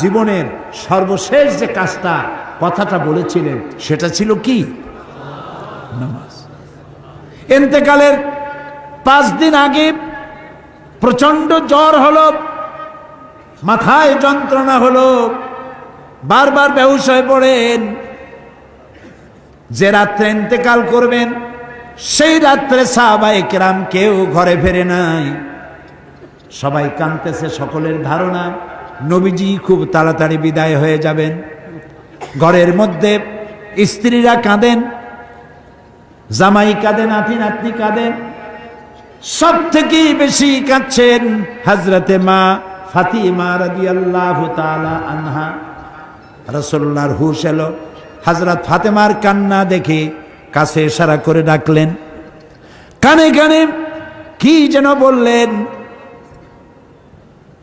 জীবনের সর্বশেষ যে কাজটা কথাটা বলেছিলেন সেটা ছিল কি? নামাজ। ইন্তেকালের 5 দিন আগে প্রচন্ড জ্বর হলো, মাথায় যন্ত্রণা হলো, বারবার বেহুশ হয়ে পড়েন। যে রাত্রে ইন্তেকাল করবেন সেই রাত্রে সাহাবায়ে কেরাম কেউ ঘরে ফেরে নাই, সবাই কাঁদতেছে। সকলের ধারণা নবীজি খুব তাড়াতাড়ি বিদায় হয়ে যাবেন। ঘরের মধ্যে স্ত্রীরা কাঁদেন, জামাই কাঁদেন, নাতি নাতনি কাঁদেন। সব থেকে বেশি কাঁদছেন হযরতে মা ফাতিমা রাদিয়াল্লাহু তাআলা আনহা। রাসূলুল্লাহর হুশ এলো, হযরত ফাতেমার কান্না দেখে কাছে ইশারা করে ডাকলেন, কানে কানে কি যেন বললেন।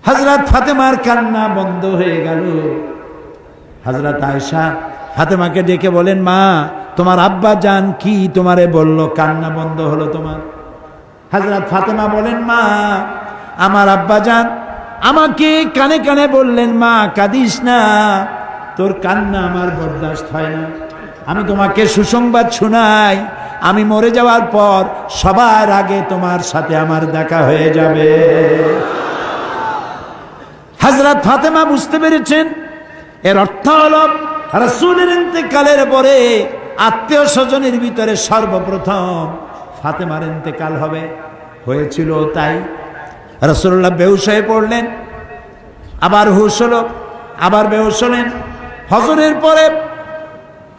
হযরত ফাতেমার কান্না বন্ধ হয়ে গেল। হযরত আয়েশা ফাতেমাকে ডেকে বলেন, মা তোমার আব্বা জান কি তোমারে বলল, কান্না বন্ধ হলো তোমার? হযরত ফাতেমা বলেন, মা আমার আব্বা জান আমাকে কানে কানে বললেন, মা কাঁদিস না, তোর কান্না আমার বরদাস্ত হয় না। আমি তোমাকে সুসংবাদ শোনাই, আমি মরে যাওয়ার পর সবার আগে তোমার সাথে আমার দেখা হয়ে যাবে। হযরত ফাতেমা বুঝতে পেরেছেন এর অর্থ হলো রাসূলের ইন্তেকালের পরে আত্মীয় স্বজনের ভিতরে সর্বপ্রথম ফাতেমার ইন্তেকাল হবে। হয়েছিল তাই। রাসূলুল্লাহ বেহুশ হয়ে পড়লেন, আবার হুশ হলো, আবার বেহুশ হলেন। ফজরের পরে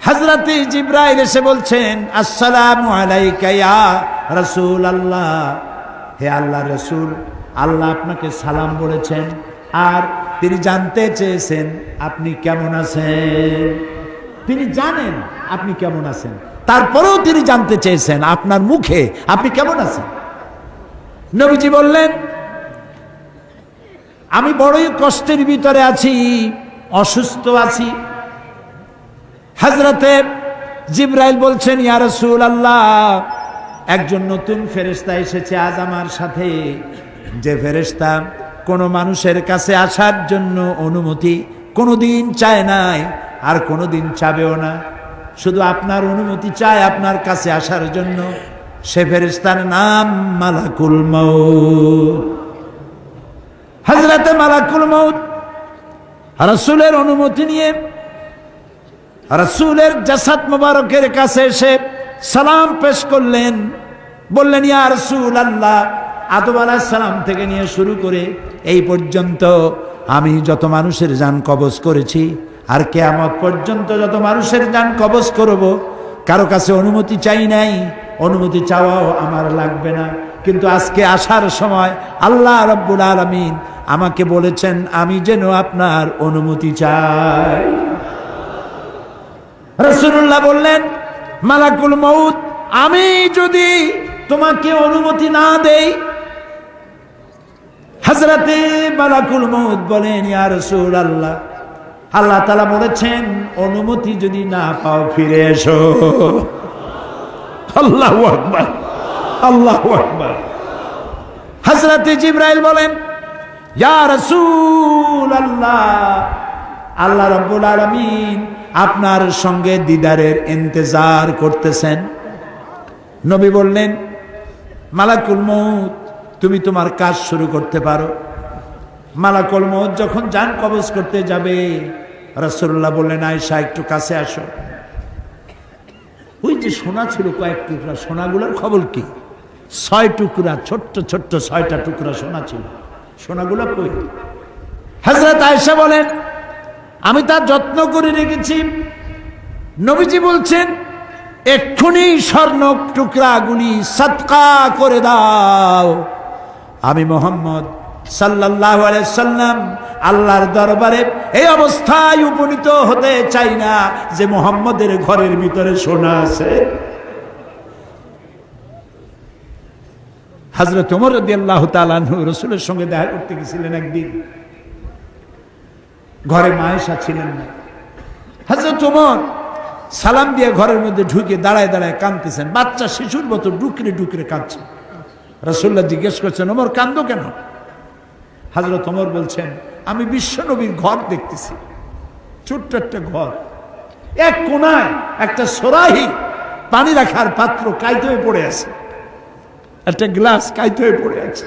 হযরতে জিবরাইল এসে বলছেন, আসসালামু আলাইকা ইয়া রাসূলুল্লাহ, হে আল্লাহর রাসূল, আল্লাহ আপনাকে সালাম বলেছেন আর তিনি জানতে চেয়েছেন আপনি কেমন আছেন। তিনি জানেন আপনি কেমন আছেন, তারপরেও তিনি জানতে চেয়েছেন আপনার মুখে আপনি কেমন আছেন। নবীজি বললেন, আমি বড়ই কষ্টের ভিতরে আছি, অসুস্থ আছি। হযরতে জিবরাইল বলছেন, ইয়া রাসূলুল্লাহ, একজন নতুন ফেরেশতা এসেছে আজ আমার সাথে, যে ফেরেশতা কোনো মানুষের কাছে আসার জন্য অনুমতি কোনোদিন চায় নাই আর কোনোদিন চাবেও না, শুধু আপনার অনুমতি চায় আপনার কাছে আসার জন্য। সে ফেরেশতার নাম মালাকুল মউত। হযরতে মালাকুল মউত রাসূলের অনুমতি নিয়ে রাসূলের জাসাদ মোবারকের কাছে এসে সালাম পেশ করলেন। বললেন, ইয়া রাসূলুল্লাহ, আদম আলাইহিস সালাম থেকে নিয়ে শুরু করে এই পর্যন্ত আমি যত মানুষের জান কবজ করেছি আর কিয়ামত পর্যন্ত যত মানুষের জান কবজ করব, কারো কাছে অনুমতি চাই নাই, অনুমতি চাওয়াও আমার লাগবে না। কিন্তু আজকে আসার সময় আল্লাহ রাব্বুল আলামিন আমাকে বলেছেন আমি যেন আপনার অনুমতি চাই। রাসূলুল্লাহ বললেন, মালাকুল মউত, আমি যদি তোমাকে অনুমতি না দেই? হযরতে মালাকুল মউত বলেন, ইয়া রাসূলুল্লাহ, আল্লাহ তাআলা বলেছেন অনুমতি যদি না পাও ফিরে এসো। আল্লাহু আকবার, আল্লাহু আকবার। হযরতে জিবরাইল বলেন, ইয়া রাসূলুল্লাহ, আল্লাহ রাব্বুল আলামিন আপনার সঙ্গে দিদারের ইন্তজার করতেছেন। নবী বললেন, মালাকুল মউত, তুমি তোমার কাজ শুরু করতে পারো। মালাকুল মউত যখন জান কবজ করতে যাবে, রাসূলুল্লাহ বললেন, আয়েশা একটু কাছে আসো। ওই যে সোনা ছিল কয়েক টুকরা, সোনাগুলোর খবর কি? 6 টুকরা, ছোট্ট ছোট্ট 6টা টুকরা সোনা ছিল, সোনাগুলো কই? হযরত আয়েশা বলেন, আমি তার যত্ন করে রেখেছি। নবীজি বলছেন, এক্ষুনি স্বর্ণ টুকরাগুলি সদকা করে দাও। আমি মুহাম্মদ সাল্লাল্লাহু আলাইহি সাল্লাম আল্লাহর দরবারে এই অবস্থায় উপনীত হতে চাই না যে মুহাম্মদের ঘরের ভিতরে সোনা আছে। হযরত ওমর রাদিয়াল্লাহু তাআলা আনহু রাসূলের সঙ্গে দেখা করতে গেছিলেন একদিন। ঘরে মা আয়েশা ছিলেন না। হযরত ওমর সালাম দিয়ে ঘরের মধ্যে ঢুকে দাঁড়ায় দাঁড়ায় কাঁদতেছেন, বাচ্চা শিশুর মতো ডুকরে ডুকরে কাঁদছে। রাসূলুল্লাহ জিজ্ঞেস করছেন, ওমর কান্দো কেন? হযরত ওমর বলছেন, আমি বিশ্বনবীর ঘর দেখতেছি, ছোট্ট একটা ঘর, এক কোনায় একটা সরাহি পানি রাখার পাত্র কাইতে হয়ে পড়ে আছে, একটা গ্লাস কাইতে হয়ে পড়ে আছে,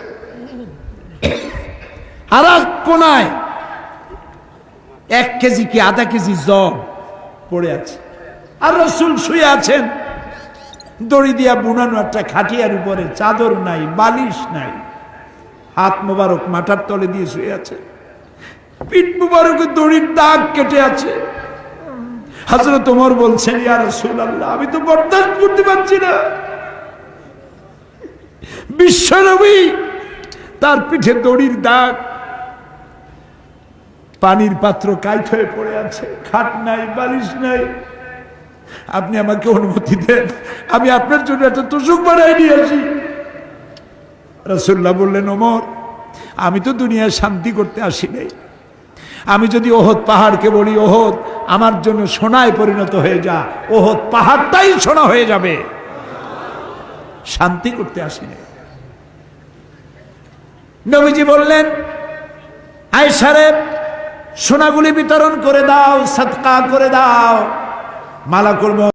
আর এক কোনায় 1 কেজি কি আধা কেজি জব পড়ে আছে, আর রাসূল শুয়ে আছেন দড়ি দিয়া বুনানো একটা খাটিয়ার উপরে, চাদর নাই, বালিশ নাই, হাত মোবারক মাথার তলে দিয়ে শুয়ে আছে, পিঠ মোবারকে দড়ির দাগ কেটে আছে। হযরত ওমর বলছেন, ইয়া রাসূলুল্লাহ, আমি তো বরদাস্ত করতে পারছি না, বিশ্বনবী তার পিঠে দড়ির দাগ, পানির পাত্র কাইত হয়ে পড়ে আছে, খাট নাই, বালিশ নাই, আপনি আমাকে অনুমতি দেন, আমি আপনার জন্য একটা তোষক বানাই নিয়ে আসি। রাসূলুল্লাহ বললেন, ওমর, আমি তো দুনিয়ায় শান্তি করতে আসি নাই, আমি যদি ওহদ পাহাড়কে বলি, ওহদ আমার জন্য সোনায় পরিণত হয়ে যা, ওহদ পাহাড়টাই সোনা হয়ে যাবে, শান্তি করতে আসি নাই। নবীজি বললেন, আয়েশারে সোনাগুলি বিতরণ করে দাও, সাদকা করে দাও। মালাকুল